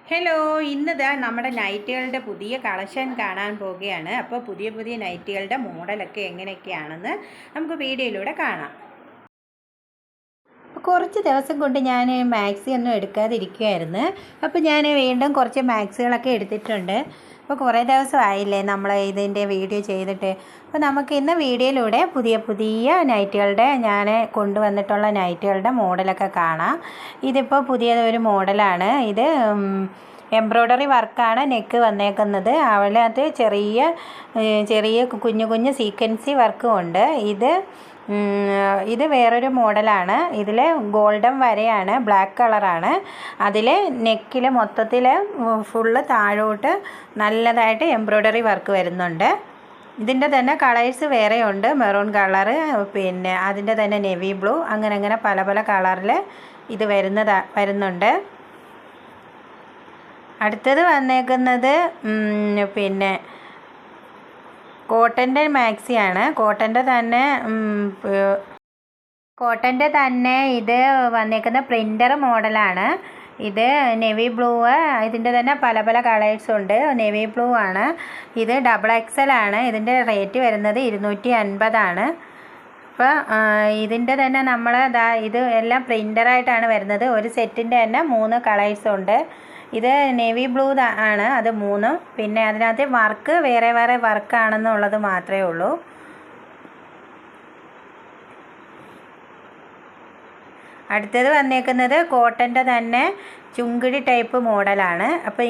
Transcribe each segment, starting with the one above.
Hello, ഇന്നിതാ നമ്മുടെ നൈറ്റുകളുടെ പുതിയ കളക്ഷൻ കാണാൻ പോവുകയാണ്. അപ്പോൾ പുതിയ പുതിയ നൈറ്റുകളുടെ മോഡലൊക്കെ എങ്ങനെയൊക്കെയാണെന്ന് നമുക്ക് വീഡിയോയിലൂടെ കാണാം. കുറച്ച് ദിവസം കൊണ്ട് ഞാൻ മാക്സി ഒന്നും എടുക്കാതിരിക്കുമായിരുന്നു. അപ്പോൾ ഞാൻ വീണ്ടും കുറച്ച് മാക്സികളൊക്കെ എടുത്തിട്ടുണ്ട്. അപ്പോൾ കുറേ ദിവസമായില്ലേ നമ്മൾ ഇതിൻ്റെ വീഡിയോ ചെയ്തിട്ട്. അപ്പോൾ നമുക്ക് ഇന്ന് വീഡിയോയിലൂടെ പുതിയ പുതിയ നൈറ്റുകളുടെ ഞാൻ കൊണ്ടുവന്നിട്ടുള്ള നൈറ്റുകളുടെ മോഡലൊക്കെ കാണാം. ഇതിപ്പോൾ പുതിയൊരു മോഡലാണ്. ഇത് എംബ്രോയ്ഡറി വർക്കാണ് നെക്ക് വന്നേക്കുന്നത്. അതിനകത്ത് ചെറിയ കുഞ്ഞു കുഞ്ഞു സീക്വൻസി വർക്കും ഉണ്ട്. ഇത് വേറൊരു മോഡലാണ്. ഇതിൽ ഗോൾഡൻ വരെയാണ്, ബ്ലാക്ക് കളറാണ്. അതിൽ നെക്കിൽ മൊത്തത്തിൽ ഫുള്ള് താഴോട്ട് നല്ലതായിട്ട് എംബ്രോയ്ഡറി വർക്ക് വരുന്നുണ്ട്. ഇതിൻ്റെ തന്നെ കളേഴ്സ് വേറെ ഉണ്ട്. മെറൂൺ കളറ്, പിന്നെ അതിൻ്റെ തന്നെ നേവി ബ്ലൂ, അങ്ങനെ പല പല കളറിൽ ഇത് വരുന്നുണ്ട്. അടുത്തത് വന്നേക്കുന്നത് പിന്നെ കോട്ടൻ്റെ മാക്സിയാണ്. കോട്ടൻ്റെ തന്നെ ഇത് വന്നേക്കുന്ന പ്രിൻ്റർ മോഡലാണ്. ഇത് നേവി ബ്ലൂ, ഇതിൻ്റെ തന്നെ പല പല കളേഴ്സ് ഉണ്ട്. നേവി ബ്ലൂ ആണ്. ഇത് XXL ആണ്. ഇതിൻ്റെ റേറ്റ് വരുന്നത് 250 അപ്പോൾ ഇതിൻ്റെ തന്നെ ഇത് എല്ലാം പ്രിൻ്ററായിട്ടാണ് വരുന്നത്. ഒരു സെറ്റിൻ്റെ തന്നെ 3 കളേഴ്സ് ഉണ്ട്. ഇത് നേവി ബ്ലൂ ആണ്, അത് 3. പിന്നെ അതിനകത്ത് വർക്ക് വേറെ വർക്കാണെന്നുള്ളത് മാത്രമേ ഉള്ളൂ. അടുത്തത് വന്നേക്കുന്നത് കോട്ടൻ്റെ തന്നെ ചുങ്കിടി ടൈപ്പ് മോഡലാണ്. അപ്പോൾ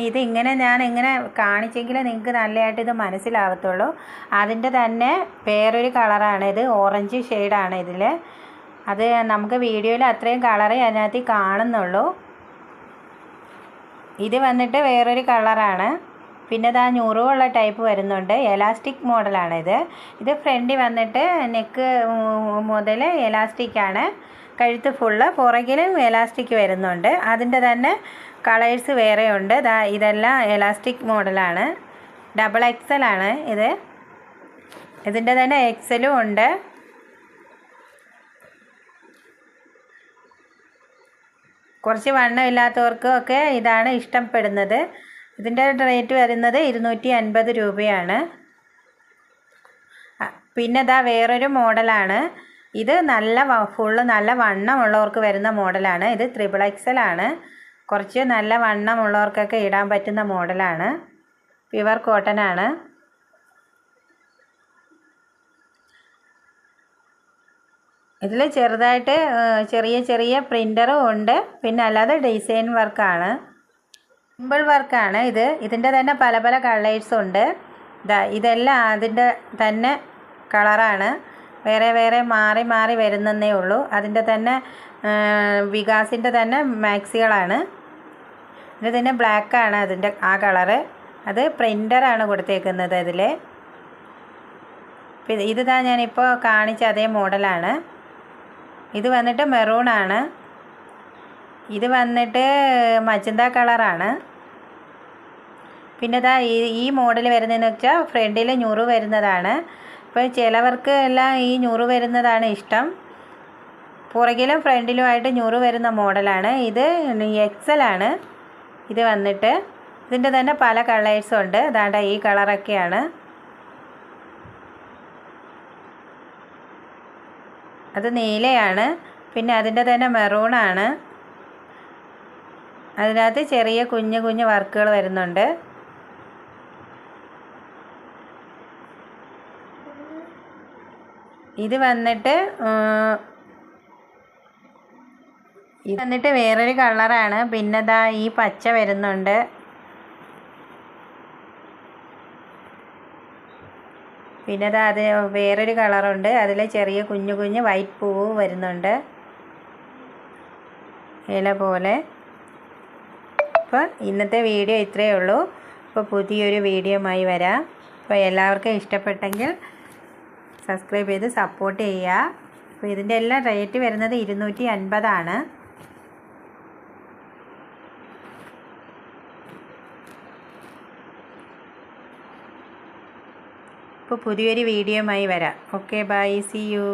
ഞാൻ ഇങ്ങനെ കാണിച്ചെങ്കിൽ നിങ്ങൾക്ക് നല്ലതായിട്ട് ഇത് മനസ്സിലാവത്തുള്ളൂ. അതിൻ്റെ തന്നെ വേറൊരു കളറാണ്. ഇത് ഓറഞ്ച് ഷെയ്ഡാണ് ഇതിൽ. അത് നമുക്ക് വീഡിയോയിൽ അത്രയും കളറേ അതിനകത്ത് കാണുന്നുള്ളൂ. ഇത് വന്നിട്ട് വേറൊരു കളറാണ്. പിന്നെ ഞുറുവുള്ള ടൈപ്പ് വരുന്നുണ്ട്. എലാസ്റ്റിക് മോഡലാണ് ഇത് ഫ്രണ്ടിൽ വന്നിട്ട് നെക്ക് മുതൽ എലാസ്റ്റിക്കാണ്. കഴുത്ത് ഫുള്ള്, പുറകിലും എലാസ്റ്റിക് വരുന്നുണ്ട്. അതിൻ്റെ തന്നെ കളേഴ്സ് വേറെ ഉണ്ട്. ഇതെല്ലാം എലാസ്റ്റിക് മോഡലാണ്. XXL ആണ് ഇത്. ഇതിൻ്റെ തന്നെ XL ഉണ്ട്. കുറച്ച് വണ്ണമില്ലാത്തവർക്കൊക്കെ ഇതാണ് ഇഷ്ടപ്പെടുന്നത്. ഇതിൻ്റെ റേറ്റ് വരുന്നത് 250 രൂപയാണ്. പിന്നെ വേറൊരു മോഡലാണ്. ഇത് ഫുള്ള് നല്ല വണ്ണമുള്ളവർക്ക് വരുന്ന മോഡലാണ്. ഇത് XXL ആണ്. കുറച്ച് നല്ല വണ്ണമുള്ളവർക്കൊക്കെ ഇടാൻ പറ്റുന്ന മോഡലാണ്. പ്യുവർ കോട്ടൺ ആണ്. ഇതിൽ ചെറുതായിട്ട് ചെറിയ പ്രിൻ്ററും ഉണ്ട്. പിന്നെ അല്ലാതെ ഡിസൈൻ വർക്കാണ്, സിമ്പിൾ വർക്കാണ് ഇത്. ഇതിൻ്റെ തന്നെ പല പല കളേഴ്സ് ഉണ്ട്. ഇതെല്ലാം അതിൻ്റെ തന്നെ കളറാണ്. വേറെ മാറി വരുന്നതേ ഉള്ളൂ. അതിൻ്റെ തന്നെ വികാസിൻ്റെ തന്നെ മാക്സികളാണ്. ഇത് തന്നെ ബ്ലാക്കാണ് അതിൻ്റെ ആ കളറ്. അത് പ്രിൻ്ററാണ് കൊടുത്തേക്കുന്നത് അതിൽ. ഇത് ഞാനിപ്പോൾ കാണിച്ച അതേ മോഡലാണ്. ഇത് വന്നിട്ട് മെറൂൺ ആണ്. ഇത് വന്നിട്ട് മജന്ത കളറാണ്. പിന്നെ ഈ മോഡൽ വരുന്നതെന്ന് വെച്ചാൽ ഫ്രണ്ടിൽ ഞുറു വരുന്നതാണ്. ഇപ്പോൾ ചിലവർക്ക് എല്ലാം ഈ ഞുറു വരുന്നതാണ് ഇഷ്ടം. പുറകിലും ഫ്രണ്ടിലുമായിട്ട് ഞുറു വരുന്ന മോഡലാണ്. ഇത് XL ആണ്. ഇത് വന്നിട്ട് ഇതിൻ്റെ തന്നെ പല കളേഴ്സും ഉണ്ട്. അതാണ്ട് ഈ കളറൊക്കെയാണ്. അത് നീലയാണ്. പിന്നെ അതിൻ്റെ തന്നെ മെറൂണാണ്. അതിനകത്ത് ചെറിയ കുഞ്ഞു വർക്കുകൾ വരുന്നുണ്ട്. ഇത് വന്നിട്ട് വേറൊരു കളറാണ്. പിന്നെ ഈ പച്ച വരുന്നുണ്ട്. പിന്നെ അത് വേറൊരു കളറുണ്ട്. അതിൽ ചെറിയ കുഞ്ഞു വൈറ്റ് പൂവ് വരുന്നുണ്ട്, ഇല പോലെ. അപ്പോൾ ഇന്നത്തെ വീഡിയോ ഇത്രയേ ഉള്ളൂ. അപ്പോൾ പുതിയൊരു വീഡിയോയുമായി വരാം. അപ്പോൾ എല്ലാവർക്കും ഇഷ്ടപ്പെട്ടെങ്കിൽ സബ്സ്ക്രൈബ് ചെയ്ത് സപ്പോർട്ട് ചെയ്യുക. അപ്പോൾ ഇതിൻ്റെ എല്ലാം റേറ്റ് വരുന്നത് 250 ആണ്. ഇപ്പോൾ പുതിയൊരു വീഡിയോയുമായി വരാം. Okay, bye, see U.